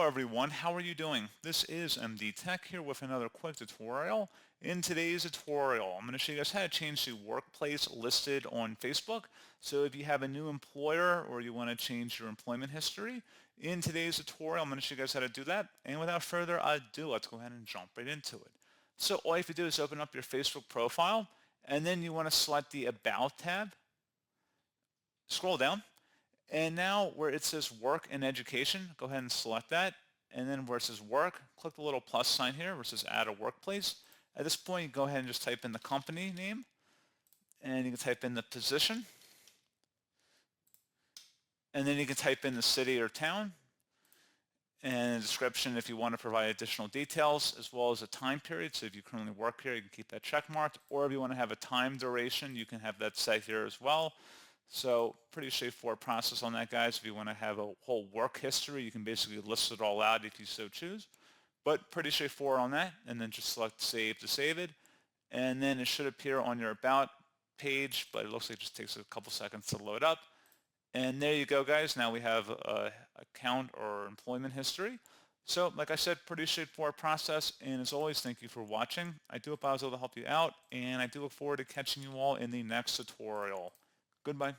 Hello everyone, how are you doing? This is MD Tech here with another quick tutorial. In today's tutorial, I'm going to show you guys how to change the workplace listed on Facebook. So if you have a new employer or you want to change your employment history, in today's tutorial I'm going to show you guys how to do that. And without further ado, let's go ahead and jump right into it. So all you have to do is open up your Facebook profile, and then you want to select the About tab, scroll down, and now where it says work and education, go ahead and select that. And then where it says work, click the little plus sign here where it says add a workplace. At this point, you go ahead and just type in the company name, and you can type in the position. And then you can type in the city or town, and a description if you want to provide additional details, as well as a time period. So if you currently work here, you can keep that check marked. Or if you want to have a time duration, you can have that set here as well. So pretty straightforward process on that, guys. If you want to have a whole work history, you can basically list it all out if you so choose. But pretty straightforward on that. And then just select Save to save it. And then it should appear on your About page, but it looks like it just takes a couple seconds to load up. And there you go, guys. Now we have a account or employment history. So like I said, pretty straightforward process. And as always, thank you for watching. I do hope I was able to help you out. And I do look forward to catching you all in the next tutorial. Goodbye.